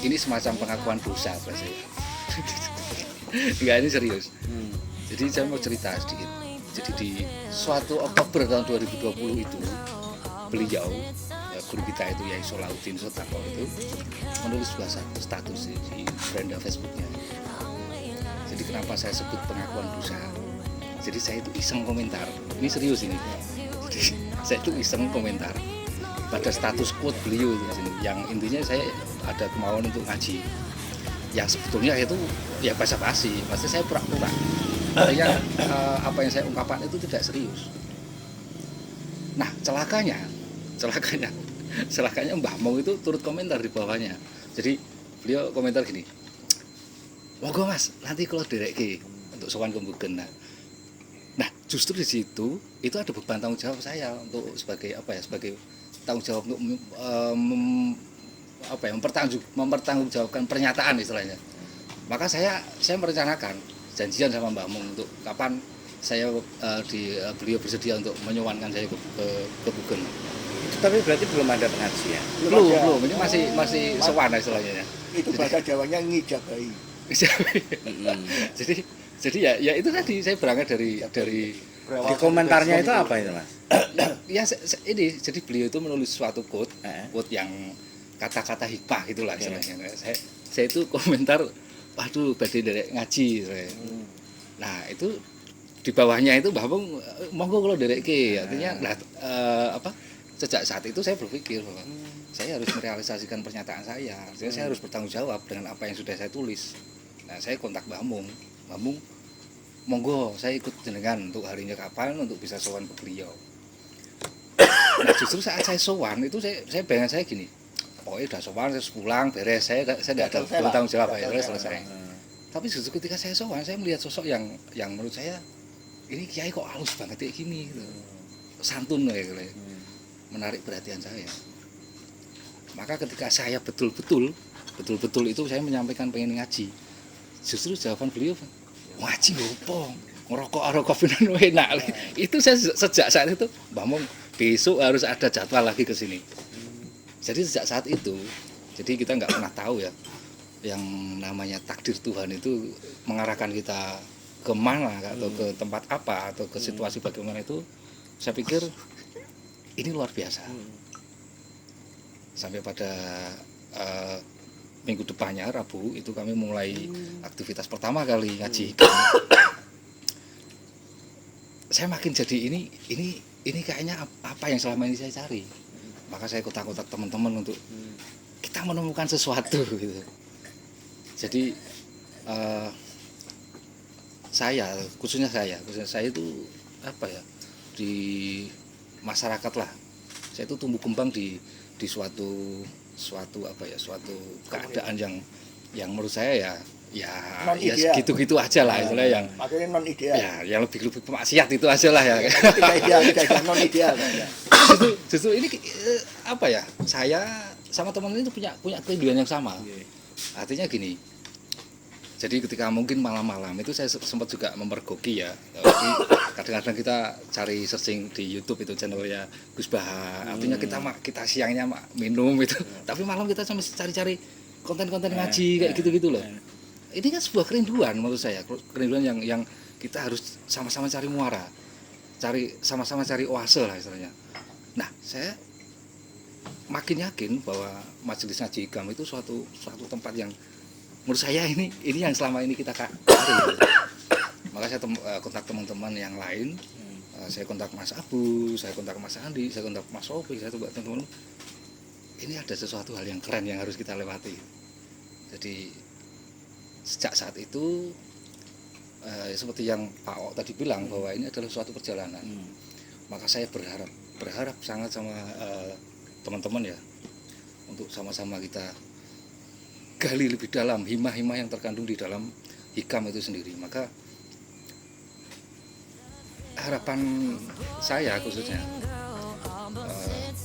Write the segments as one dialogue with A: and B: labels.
A: Ini semacam pengakuan dosa buat saya. Enggak, ini serius. Jadi saya mau cerita sedikit. Jadi di suatu Oktober tahun 2020 itu beliau, ya, guru kita itu Yai Solahuddin Sotako itu menulis sebuah status di beranda Facebooknya. Jadi kenapa saya sebut pengakuan dosa? Jadi saya itu iseng komentar. Ini serius ini. Jadi saya itu iseng komentar pada status quote beliau itu di sini. Yang intinya saya ada kemauan untuk ngaji. Yang sebetulnya itu ya basa-basi, maksudnya saya pura-pura. Artinya apa yang saya ungkapkan itu tidak serius. Nah, celakanya Mbah Mong itu turut komentar di bawahnya. Jadi beliau komentar gini, monggo mas, nanti kalau direki untuk sowan kembugen. Nah, justru di situ itu ada beban tanggung jawab saya untuk sebagai sebagai tanggung jawab untuk mempertanggungjawabkan pernyataan istilahnya. Maka saya merencanakan janjian sama Mbak Mung untuk kapan saya beliau bersedia untuk menyowankan saya ke Bugen.
B: Itu tapi berarti belum ada pengajian.
A: Belum. Ini masih sewan istilahnya.
C: Itu bahasa Jawanya ngijabai.
A: Jadi ya itu tadi saya berangkat dari
B: Di komentarnya itu apa itu mas?
A: ya ini jadi beliau itu menulis suatu quote yang kata-kata hikmah gitulah istilahnya. Saya itu komentar, waduh badhe derek ngaji saya. Nah itu di bawahnya itu Mbah Mung monggo kalau derekke, artinya sejak saat itu saya berpikir bahwa saya harus merealisasikan pernyataan saya harus bertanggung jawab dengan apa yang sudah saya tulis. Nah saya kontak Mbah Mung, monggo saya ikut jenengan untuk harinya kapan untuk bisa sowan ke beliau. Nah justru saat saya sowan itu saya bayangan saya gini, pokoknya udah sowan saya pulang beres, saya tidak ada bertanggung jawab selesai. Tapi justru ketika saya sowan saya melihat sosok yang menurut saya ini kiai kok halus banget kayak gini gitu. Santun kayak gitu. Menarik perhatian saya. Maka ketika saya betul-betul itu saya menyampaikan pengen ngaji. Justru jawaban beliau, ngaji opo? Ngerokok pinan enak. Itu saya sejak saat itu, Mbah Mung besok harus ada jadwal lagi ke sini. Jadi sejak saat itu, jadi kita nggak pernah tahu ya yang namanya takdir Tuhan itu mengarahkan kita kemana atau ke tempat apa atau ke situasi bagaimana itu, saya pikir ini luar biasa. Sampai pada minggu depannya Rabu itu kami mulai aktivitas pertama kali ngaji. Saya makin jadi ini kayaknya apa yang selama ini saya cari. Maka saya kontak teman-teman untuk kita menemukan sesuatu gitu. Jadi khususnya saya itu di masyarakat lah. Saya itu tumbuh kembang di suatu keadaan yang menurut saya ya segitu-gitu aja lah istilah yang
C: maksudnya non ideal.
A: Ya, yang lebih maksiat itu aja lah ya.
C: Tidak ideal, non ideal.
A: Justru ini saya sama teman itu punya kerinduan yang sama. Artinya gini. Jadi ketika mungkin malam-malam itu saya sempat juga mempergoki ya. Kadang-kadang kita cari searching di YouTube itu channelnya Gus Baha. Artinya kita siangnya minum itu, tapi malam kita sampai cari-cari konten-konten ngaji kayak gitu-gitu loh. Ini kan sebuah kerinduan menurut saya, kerinduan yang kita harus sama-sama cari muara, sama-sama cari oase lah istilahnya. Nah, saya makin yakin bahwa majelis ngaji Hikam itu suatu tempat yang menurut saya ini yang selama ini kita cari. Maka saya kontak teman-teman yang lain, saya kontak Mas Abu, saya kontak Mas Andi, saya kontak Mas Sofi, saya coba teman-teman. Ini ada sesuatu hal yang keren yang harus kita lewati. Jadi sejak saat itu seperti yang Pak Ok tadi bilang bahwa ini adalah suatu perjalanan. Maka saya berharap sangat sama teman-teman ya untuk sama-sama kita gali lebih dalam himah-himah yang terkandung di dalam Hikam itu sendiri. Maka harapan saya khususnya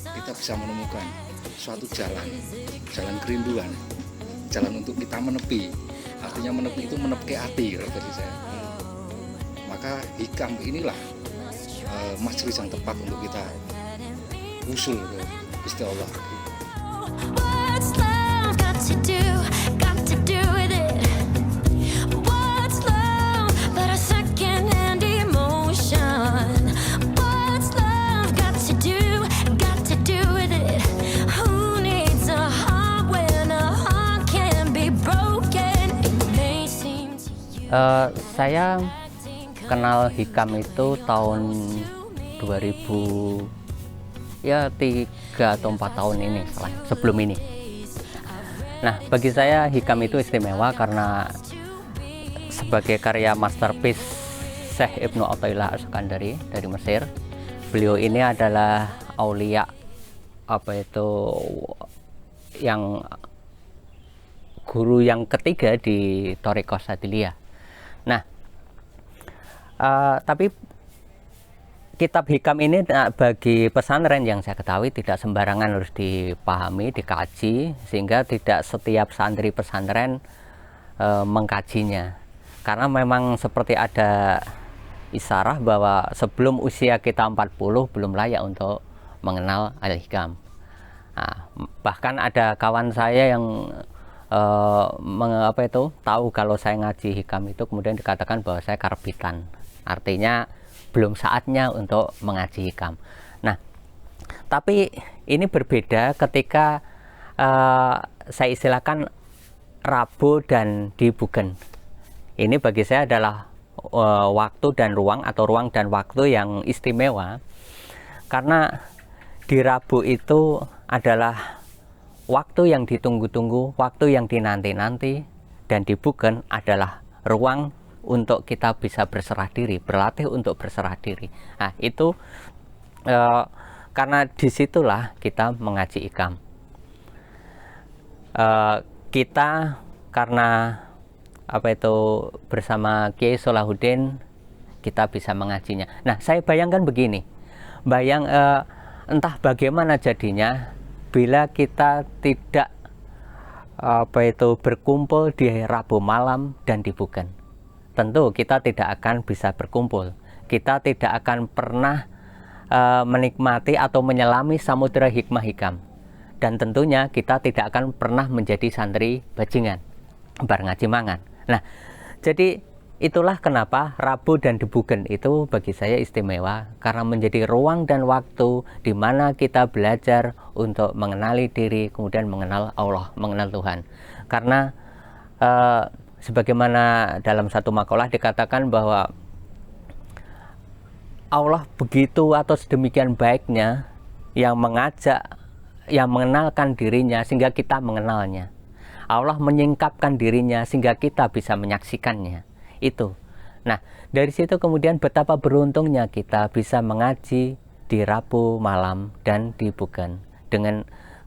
A: kita bisa menemukan suatu jalan kerinduan, jalan untuk kita menepi. Artinya menepi itu menepi hati kalau bagi saya. Maka Hikam inilah majelis yang tepat untuk kita usul Gusti Allah.
D: What's love got to do with it? What's love but a second-hand emotion? What's love got to do with it? Who needs a heart when a heart can be broken? It may seem to you
E: Saya kenal Hikam itu tahun 2000 ya 3 atau 4 tahun ini sebelum ini. Nah, bagi saya Hikam itu istimewa karena sebagai karya masterpiece Syekh Ibnu Athaillah Al-Iskandari dari Mesir. Beliau ini adalah aulia yang guru yang ketiga di Thariqah Syadziliyah. Nah, tapi kitab Hikam ini bagi pesantren yang saya ketahui tidak sembarangan harus dipahami, dikaji, sehingga tidak setiap santri pesantren mengkajinya. Karena memang seperti ada isyarah bahwa sebelum usia kita 40 belum layak untuk mengenal Al-Hikam. Nah, bahkan ada kawan saya yang tahu kalau saya ngaji Hikam itu kemudian dikatakan bahwa saya karbitan. Artinya belum saatnya untuk mengaji Hikam. Nah, tapi ini berbeda ketika saya istilahkan Rabu dan Dibugen. Ini bagi saya adalah waktu dan ruang atau ruang dan waktu yang istimewa, karena di Rabu itu adalah waktu yang ditunggu-tunggu, waktu yang dinanti-nanti, dan Dibugen adalah ruang untuk kita bisa berserah diri, berlatih untuk berserah diri. Nah, itu karena disitulah kita mengaji Hikam. Kita karena bersama Kiai Salahuddin kita bisa mengajinya. Nah, saya bayangkan begini, entah bagaimana jadinya bila kita tidak berkumpul di Rabu malam dan Dibugen. Tentu kita tidak akan bisa berkumpul, kita tidak akan pernah menikmati atau menyelami samudera hikmah Hikam, dan tentunya kita tidak akan pernah menjadi santri bajingan bar ngaji mangan. Nah, jadi itulah kenapa Rabu dan Dibugen itu bagi saya istimewa, karena menjadi ruang dan waktu di mana kita belajar untuk mengenali diri, kemudian mengenal Allah, mengenal Tuhan. Karena sebagaimana dalam satu makalah dikatakan bahwa Allah begitu atau sedemikian baiknya yang mengajak, yang mengenalkan dirinya sehingga kita mengenalnya. Allah menyingkapkan dirinya sehingga kita bisa menyaksikannya. Itu. Nah, dari situ kemudian betapa beruntungnya kita bisa mengaji di Rabu malam dan Dibugen,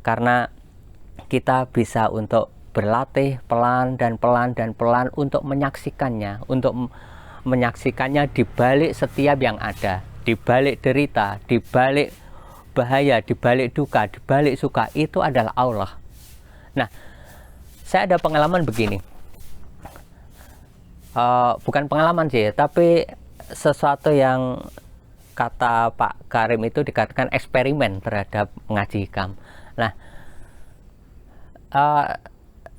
E: karena kita bisa untuk berlatih pelan dan pelan untuk menyaksikannya, di balik setiap yang ada, di balik derita, di balik bahaya, di balik duka, di balik suka, itu adalah Allah. Nah, saya ada pengalaman begini, bukan pengalaman sih, tapi sesuatu yang kata Pak Karim itu dikatakan eksperimen terhadap ngaji Hikam. Nah,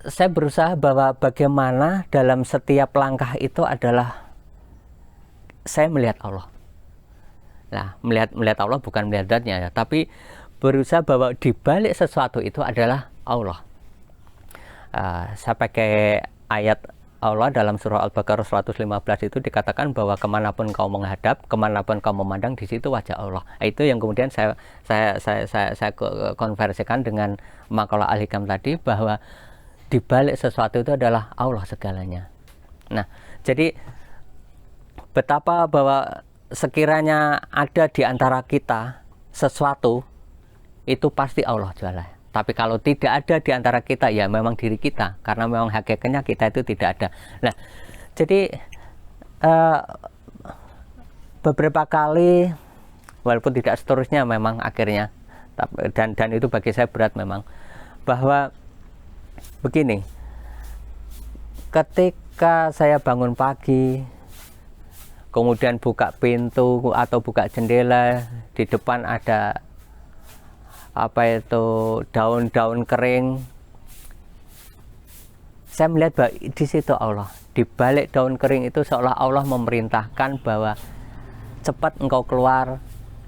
E: saya berusaha bahwa bagaimana dalam setiap langkah itu adalah saya melihat Allah. Nah, melihat Allah bukan melihat zatnya ya, tapi berusaha bahwa di balik sesuatu itu adalah Allah. Saya pakai ayat Allah dalam surah Al-Baqarah 115 itu dikatakan bahwa kemanapun kau menghadap, kemanapun kau memandang, di situ wajah Allah. Itu yang kemudian saya konversikan dengan makalah Al-Hikam tadi, bahwa di balik sesuatu itu adalah Allah segalanya. Nah, jadi betapa bahwa sekiranya ada di antara kita sesuatu, itu pasti Allah jualan. Tapi kalau tidak ada di antara kita, ya memang diri kita, karena memang hakikatnya kita itu tidak ada. Nah, jadi beberapa kali, walaupun tidak seterusnya memang akhirnya, dan itu bagi saya berat memang, bahwa begini, ketika saya bangun pagi, kemudian buka pintu atau buka jendela, di depan ada daun-daun kering. Saya melihat bahwa di situ Allah, di balik daun kering itu seolah Allah memerintahkan bahwa cepat engkau keluar,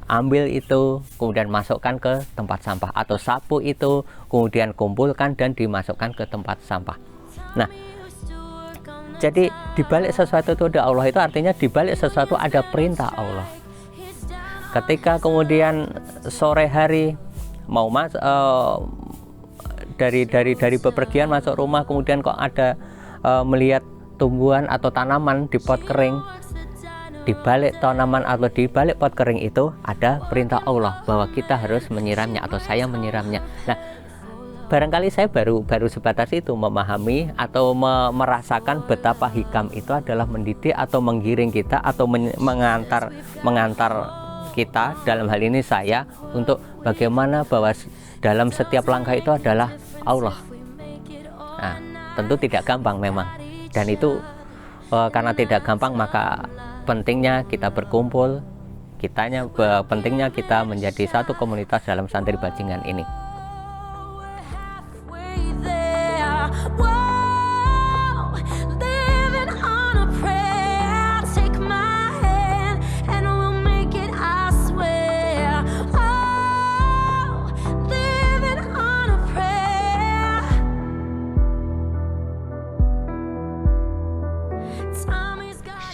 E: ambil itu, kemudian masukkan ke tempat sampah, atau sapu itu, kemudian kumpulkan dan dimasukkan ke tempat sampah. Nah, jadi di balik sesuatu itu ada Allah, itu artinya di balik sesuatu ada perintah Allah. Ketika kemudian sore hari mau dari bepergian masuk rumah, kemudian kok ada melihat tumbuhan atau tanaman di pot kering, di balik tanaman atau di balik pot kering itu ada perintah Allah bahwa kita harus menyiramnya atau saya menyiramnya. Nah, barangkali saya baru sebatas itu memahami atau merasakan betapa hikam itu adalah mendidik atau menggiring kita atau mengantar kita, dalam hal ini saya, untuk bagaimana bahwa dalam setiap langkah itu adalah Allah. Nah, tentu tidak gampang memang, dan itu karena tidak gampang maka pentingnya kita berkumpul, pentingnya kita menjadi satu komunitas dalam Santri Bajingan ini.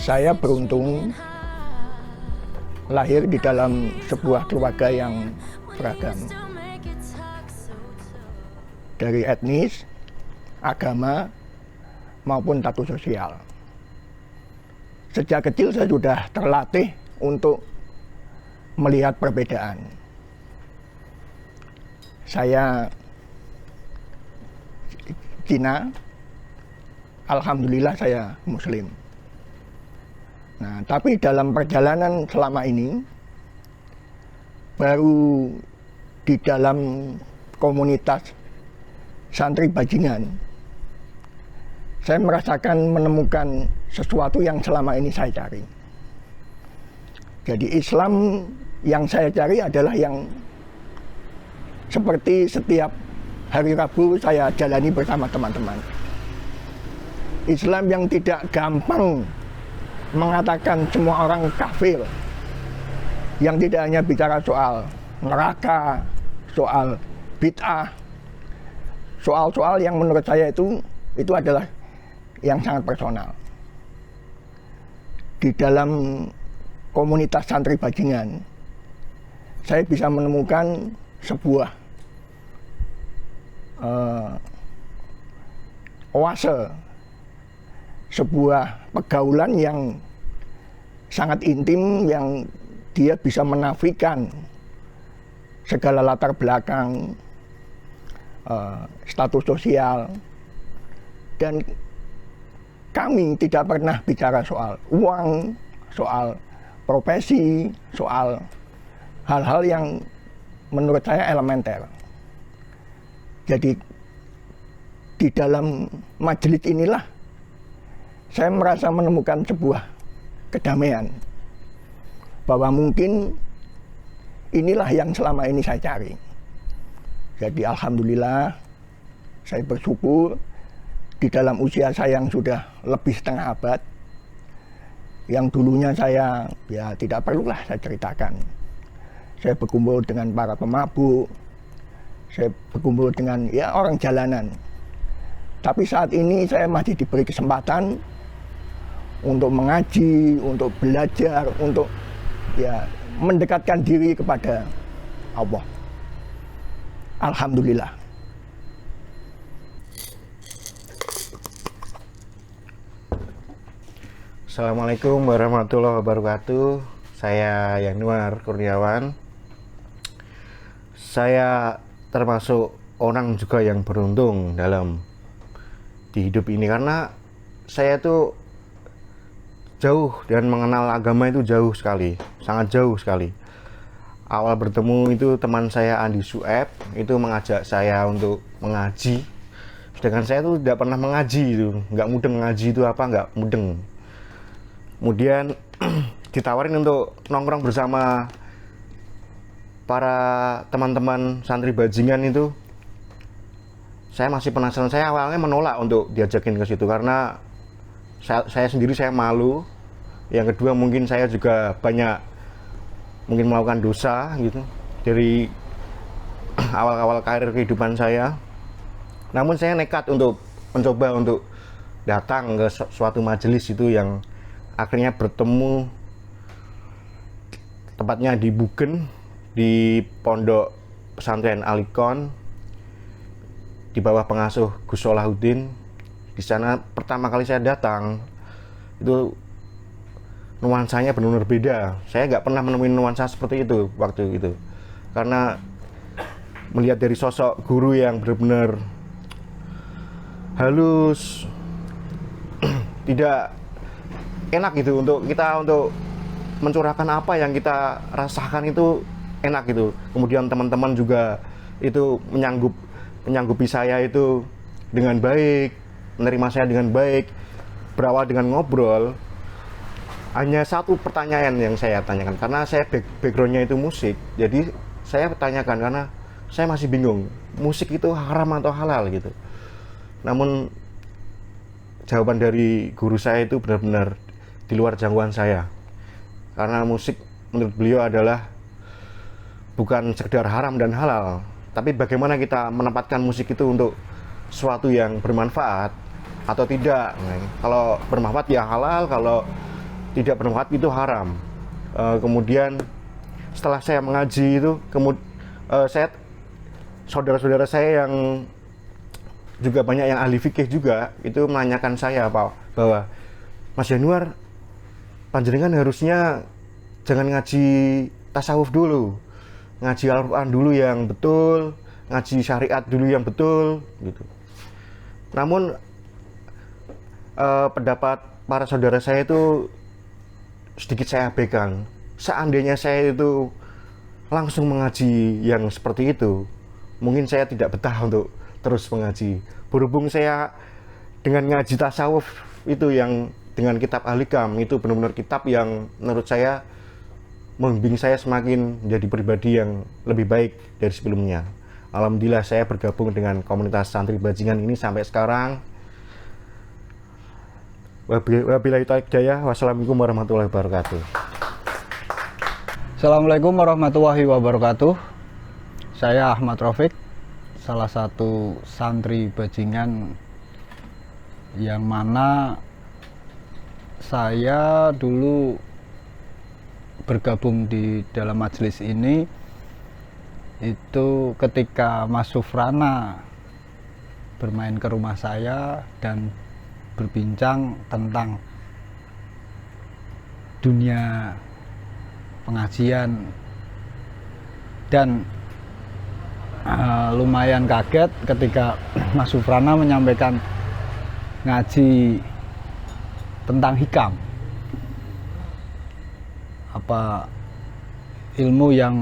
C: Saya beruntung lahir di dalam sebuah keluarga yang beragam, dari etnis, agama, maupun status sosial. Sejak kecil saya sudah terlatih untuk melihat perbedaan. Saya Cina, alhamdulillah saya Muslim. Nah, tapi dalam perjalanan selama ini, baru di dalam komunitas Santri Bajingan, saya merasakan menemukan sesuatu yang selama ini saya cari. Jadi Islam yang saya cari adalah yang seperti setiap hari Rabu saya jalani bersama teman-teman. Islam yang tidak gampang mengatakan semua orang kafir, yang tidak hanya bicara soal neraka, soal bid'ah, soal-soal yang menurut saya itu adalah yang sangat personal. Di dalam komunitas Santri Bajingan, saya bisa menemukan sebuah oase, sebuah pergaulan yang sangat intim, yang dia bisa menafikan segala latar belakang, status sosial, dan kami tidak pernah bicara soal uang, soal profesi, soal hal-hal yang menurut saya elementer. Jadi di dalam majelis inilah saya merasa menemukan sebuah kedamaian, bahwa mungkin inilah yang selama ini saya cari. Jadi alhamdulillah, saya bersyukur di dalam usia saya yang sudah lebih setengah abad, yang dulunya saya ya tidak perlulah saya ceritakan. Saya berkumpul dengan para pemabuk, saya berkumpul dengan ya orang jalanan. Tapi saat ini saya masih diberi kesempatan untuk mengaji, untuk belajar, untuk ya mendekatkan diri kepada Allah. Alhamdulillah.
B: Assalamualaikum warahmatullahi wabarakatuh. Saya Yanuar Kurniawan. Saya termasuk orang juga yang beruntung dalam di hidup ini, karena saya tuh jauh dan mengenal agama itu jauh sekali, sangat jauh sekali. Awal bertemu itu teman saya Andi Sueb itu mengajak saya untuk mengaji, sedangkan saya tuh tidak pernah mengaji, itu nggak mudeng mengaji itu apa, nggak mudeng. Kemudian ditawarin untuk nongkrong bersama para teman-teman santri bajingan itu, saya masih penasaran. Saya awalnya menolak untuk diajakin ke situ karena saya sendiri saya malu. Yang kedua mungkin saya juga banyak mungkin melakukan dosa gitu dari awal-awal karir kehidupan saya. Namun saya nekat untuk mencoba untuk datang ke suatu majelis itu yang akhirnya bertemu tepatnya di Bugen, di Pondok Pesantren Al-Iqon di bawah pengasuh Gus Solahuddin. Di sana pertama kali saya datang itu nuansanya benar-benar beda. Saya nggak pernah menemui nuansa seperti itu waktu itu, karena melihat dari sosok guru yang benar-benar halus, tidak enak gitu untuk kita untuk mencurahkan apa yang kita rasakan, itu enak gitu. Kemudian teman-teman juga itu menyanggupi saya itu dengan baik, menerima saya dengan baik, berawal dengan ngobrol. Hanya satu pertanyaan yang saya tanyakan, karena saya backgroundnya itu musik, jadi saya tanyakan karena saya masih bingung musik itu haram atau halal gitu. Namun jawaban dari guru saya itu benar-benar di luar jangkauan saya, karena musik menurut beliau adalah bukan sekedar haram dan halal, tapi bagaimana kita menempatkan musik itu untuk sesuatu yang bermanfaat atau tidak. Nah, kalau bermanfaat ya halal, kalau tidak bermanfaat itu haram. Kemudian setelah saya mengaji itu, saudara-saudara saya yang juga banyak yang ahli fikih juga itu menanyakan saya bahwa Mas Januar, panjenengan harusnya jangan ngaji tasawuf dulu, ngaji Al-Quran dulu yang betul, ngaji syariat dulu yang betul gitu. Namun pendapat para saudara saya itu sedikit saya abaikan. Seandainya saya itu langsung mengaji yang seperti itu, mungkin saya tidak betah untuk terus mengaji. Berhubung saya dengan ngaji tasawuf itu yang dengan kitab Al-Hikam, itu benar-benar kitab yang menurut saya membimbing saya semakin menjadi pribadi yang lebih baik dari sebelumnya. Alhamdulillah saya bergabung dengan komunitas santri bajingan ini sampai sekarang. Wabillahi taufiq hidayah. Wassalamualaikum warahmatullahi wabarakatuh.
F: Assalamualaikum warahmatullahi wabarakatuh. Saya Ahmad Rafiq, salah satu santri bajingan yang mana saya dulu bergabung di dalam majelis ini itu ketika Mas Sufrana bermain ke rumah saya dan berbincang tentang dunia pengajian, dan lumayan kaget ketika Mas Sufrana menyampaikan ngaji tentang hikam, apa ilmu yang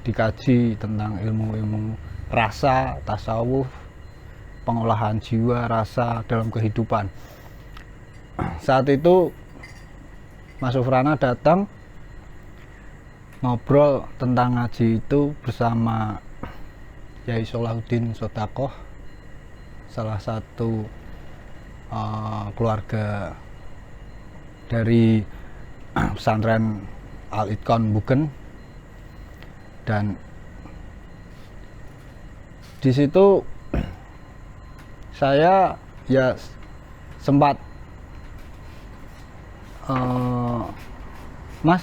F: dikaji tentang ilmu-ilmu rasa, tasawuf, pengolahan jiwa, rasa dalam kehidupan. Saat itu Mas Sufrana datang ngobrol tentang ngaji itu bersama Yai Solahuddin Sodakoh, salah satu keluarga dari pesantren Al-Iqon Bugen, dan di situ saya ya sempat Mas,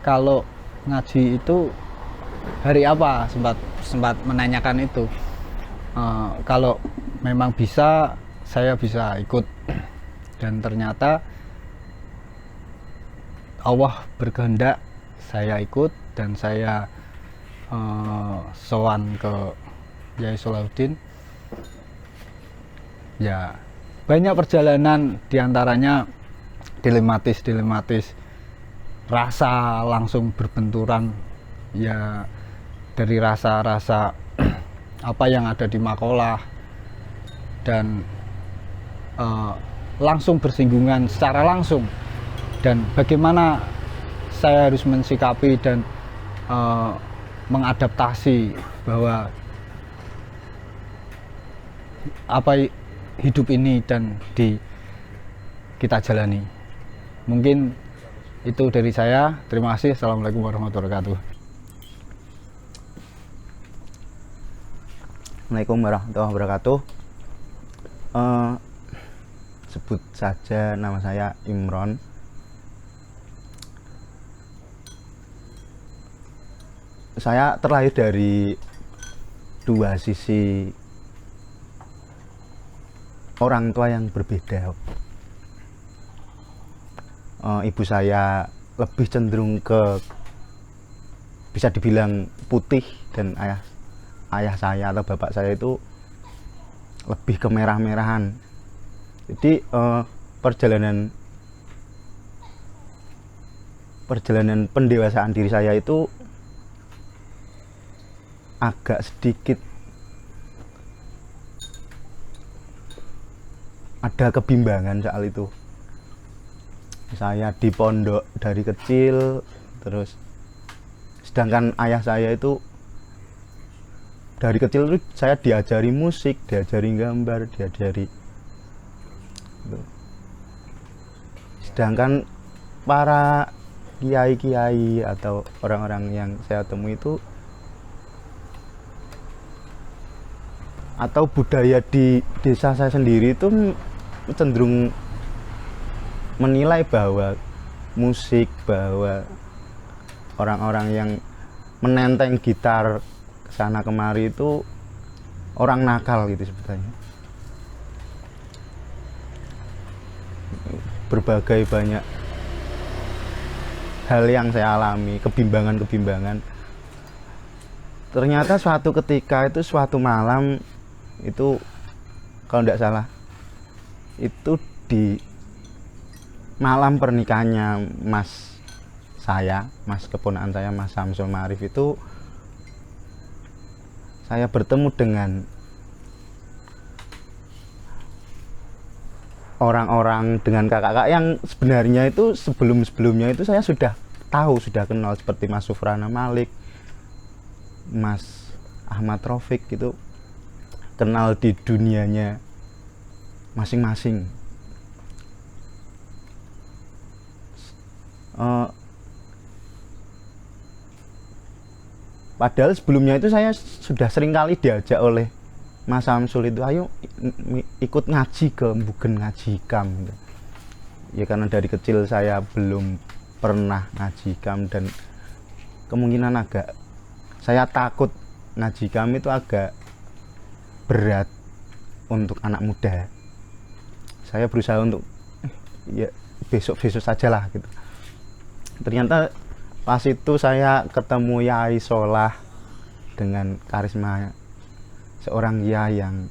F: kalau ngaji itu hari apa, sempat menanyakan itu. Kalau memang bisa, saya bisa ikut, dan ternyata Allah berkehendak saya ikut, dan saya sowan ke Yai Solahuddin. Ya, banyak perjalanan, diantaranya dilematis, rasa langsung berbenturan, ya dari rasa-rasa apa yang ada di makalah, dan langsung bersinggungan secara langsung, dan bagaimana saya harus mensikapi dan mengadaptasi bahwa hidup ini dan kita jalani. Mungkin itu dari saya. Terima kasih. Assalamualaikum warahmatullahi wabarakatuh.
B: Assalamualaikum warahmatullahi wabarakatuh. Sebut saja nama saya Imron. Saya terlahir dari dua sisi orang tua yang berbeda. Ibu saya lebih cenderung ke, bisa dibilang, putih, dan ayah saya atau bapak saya itu lebih ke merah-merahan. Jadi perjalanan pendewasaan diri saya itu agak sedikit ada kebimbangan soal itu. Saya di pondok dari kecil, terus sedangkan ayah saya itu dari kecil itu saya diajari musik, diajari gambar, diajari gitu. Sedangkan para kiai-kiai atau orang-orang yang saya temui itu, atau budaya di desa saya sendiri itu cenderung menilai bahwa musik, bahwa orang-orang yang menenteng gitar kesana kemari itu orang nakal gitu sebetulnya. Berbagai banyak hal yang saya alami, kebimbangan-kebimbangan. Ternyata suatu ketika itu, suatu malam itu, kalau tidak salah, itu di malam pernikahannya mas keponakan saya, Mas Samsul Ma'arif, itu saya bertemu dengan orang-orang, dengan kakak-kakak yang sebenarnya itu sebelum-sebelumnya itu saya sudah tahu, sudah kenal, seperti Mas Sufrana Malik, Mas Ahmad Rafiq, gitu, kenal di dunianya masing-masing. Padahal sebelumnya itu saya sudah sering kali diajak oleh Mas Samsul itu, ayo ikut ngaji ke Mbugen Ngaji Hikam gitu. Ya karena dari kecil saya belum pernah ngaji hikam, dan kemungkinan saya takut ngaji hikam itu agak berat untuk anak muda. Saya berusaha untuk ya besok-besok sajalah gitu. Ternyata pas itu saya ketemu Yai Solah dengan karisma seorang Yai yang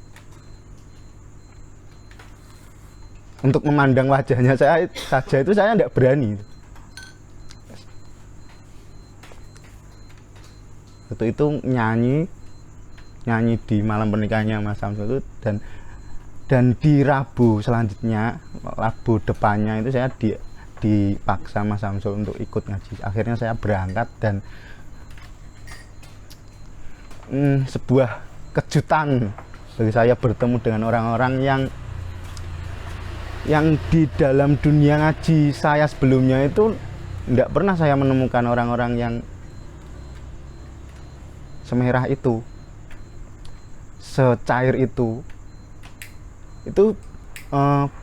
B: untuk memandang wajahnya saya saja itu saya tidak berani. Waktu itu nyanyi di malam pernikahannya Mas Samsul itu, dan di Rabu selanjutnya, Rabu depannya itu saya dipaksa Mas Samsul untuk ikut ngaji. Akhirnya saya berangkat, dan sebuah kejutan bagi saya bertemu dengan orang-orang yang di dalam dunia ngaji saya sebelumnya itu tidak pernah saya menemukan orang-orang yang semerah itu, secair itu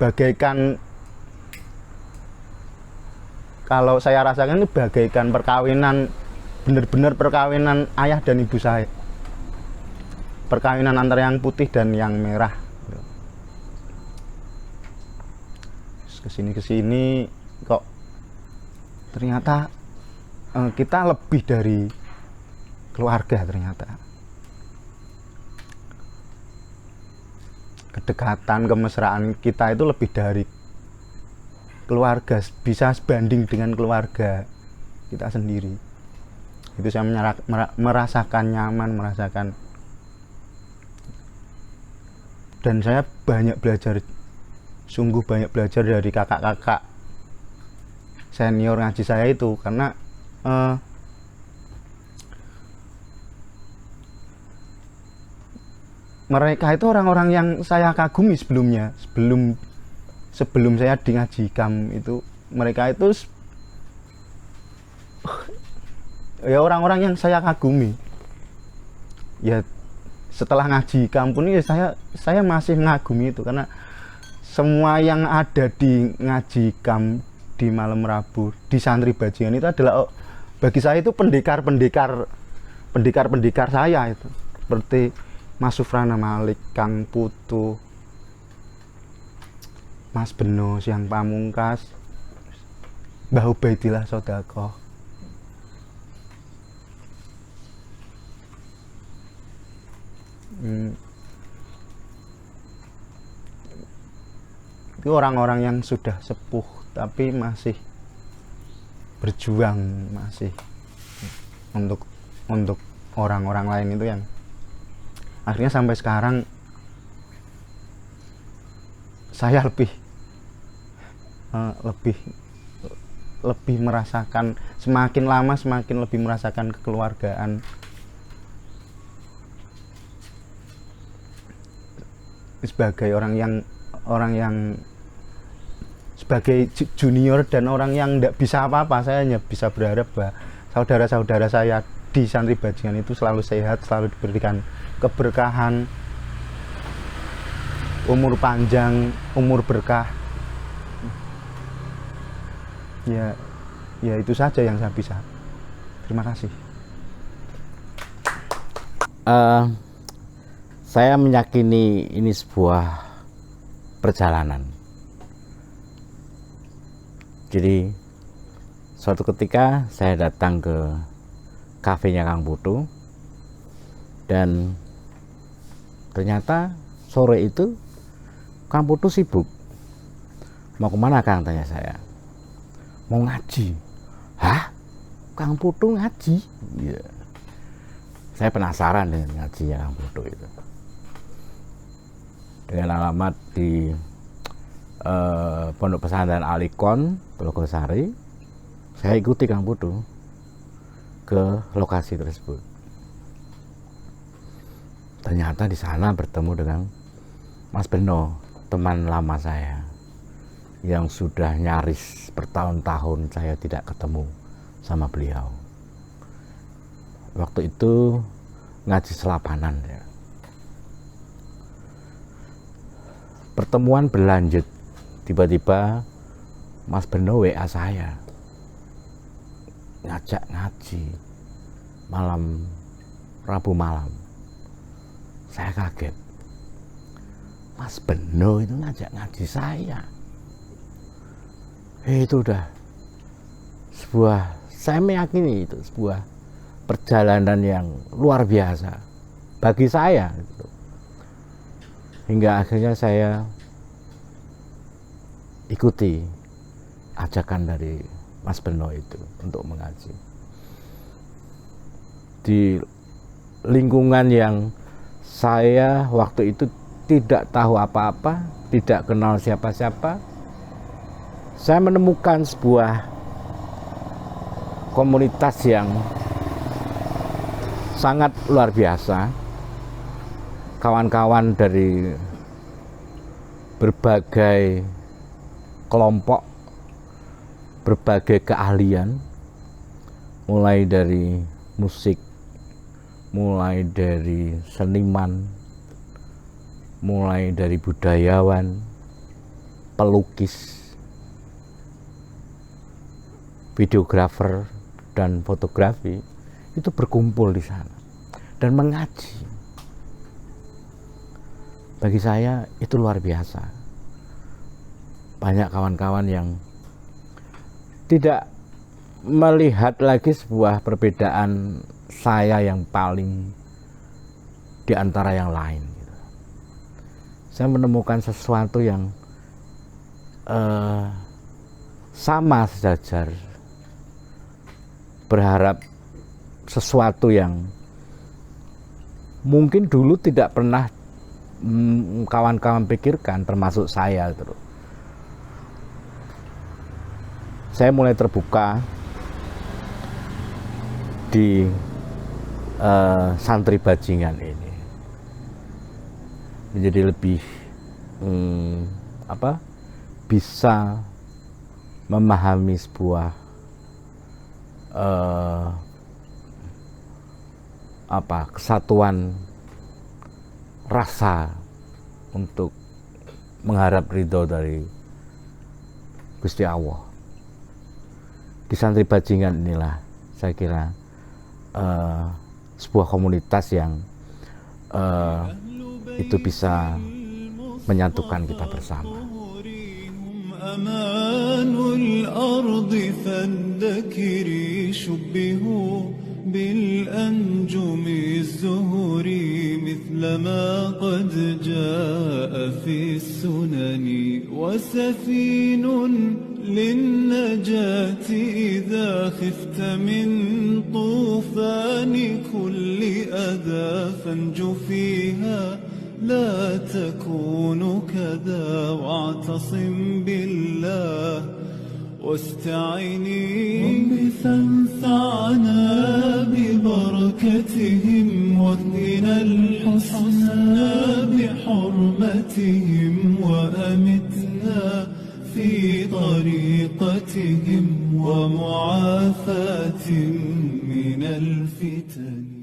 B: bagaikan, kalau saya rasakan itu bagaikan perkawinan, benar-benar perkawinan ayah dan ibu saya, perkawinan antara yang putih dan yang merah. Kesini kok ternyata kita lebih dari keluarga. Ternyata kedekatan, kemesraan kita itu lebih dari keluarga, bisa sebanding dengan keluarga kita sendiri. Itu saya merasakan nyaman, merasakan, dan saya sungguh banyak belajar dari kakak-kakak senior ngaji saya itu, karena mereka itu orang-orang yang saya kagumi sebelumnya, sebelum saya di ngaji kam itu, mereka itu ya orang-orang yang saya kagumi. Ya setelah ngaji kam pun ya saya masih mengagumi itu, karena semua yang ada di ngaji kam di malam Rabu di santri bajingan itu adalah, bagi saya itu pendekar saya itu, seperti Mas Sufrana Malik, Kang Putu, Mas Beno Siang Pamungkas, Mbah Ubaidillah Sodakoh. Itu orang-orang yang sudah sepuh tapi masih berjuang, masih untuk orang-orang lain itu, yang akhirnya sampai sekarang saya lebih merasakan, semakin lama semakin lebih merasakan kekeluargaan. Sebagai orang yang sebagai junior dan orang yang tidak bisa apa-apa, saya hanya bisa berharap bahwa saudara-saudara saya di santri bajingan itu selalu sehat, selalu diberikan keberkahan, umur panjang, umur berkah. Ya itu saja yang saya bisa. Terima kasih.
G: Saya meyakini ini sebuah perjalanan. Jadi suatu ketika saya datang ke kafenya Kang Putu, dan ternyata sore itu Kang Putu sibuk. Mau kemana Kang, tanya saya. Mau ngaji. Hah? Kang Putu ngaji? Iya. Saya penasaran dengan ngajinya Kang Putu itu. Dengan alamat di Pondok Pesantren Alikon, Telogosari, saya ikuti Kang Putu ke lokasi tersebut. Ternyata di sana bertemu dengan Mas Beno, teman lama saya, yang sudah nyaris bertahun-tahun saya tidak ketemu sama beliau. Waktu itu ngaji selapanan ya. Pertemuan berlanjut, tiba-tiba Mas Beno WA saya, ngajak ngaji malam Rabu malam. Saya kaget, Mas Beno itu ngajak ngaji saya. Itu udah sebuah, saya meyakini itu sebuah perjalanan yang luar biasa bagi saya gitu. Hingga akhirnya saya ikuti ajakan dari Mas Beno itu untuk mengaji di lingkungan yang saya waktu itu tidak tahu apa-apa, tidak kenal siapa-siapa. Saya menemukan sebuah komunitas yang sangat luar biasa. Kawan-kawan dari berbagai kelompok, berbagai keahlian, mulai dari musik, mulai dari seniman, mulai dari budayawan, pelukis, videografer, dan fotografi, itu berkumpul di sana dan mengaji. Bagi saya itu luar biasa. Banyak kawan-kawan yang tidak melihat lagi sebuah perbedaan saya yang paling di antara yang lain. Saya menemukan sesuatu yang sama sejajar, berharap sesuatu yang mungkin dulu tidak pernah kawan-kawan pikirkan, termasuk saya. Saya mulai terbuka di santri bajingan ini. menjadi lebih bisa memahami sebuah kesatuan rasa untuk mengharap ridho dari Gusti Allah. Di Santri Bajingan inilah saya kira sebuah komunitas yang itu bisa menyatukan kita bersama.
H: أمان الأرض فالذكري شبهوا بالأنجم الزهر مثلما قد جاء في السنن وسفين للنجاة إذا خفت من طوفان كل أذى فانج فيها لا تكون كذا واعتصم بالله واستعيني بثنثعنا ببركتهم واهدنا الحسنى بحرمتهم وأمتنا في طريقتهم ومعافاة من الفتن.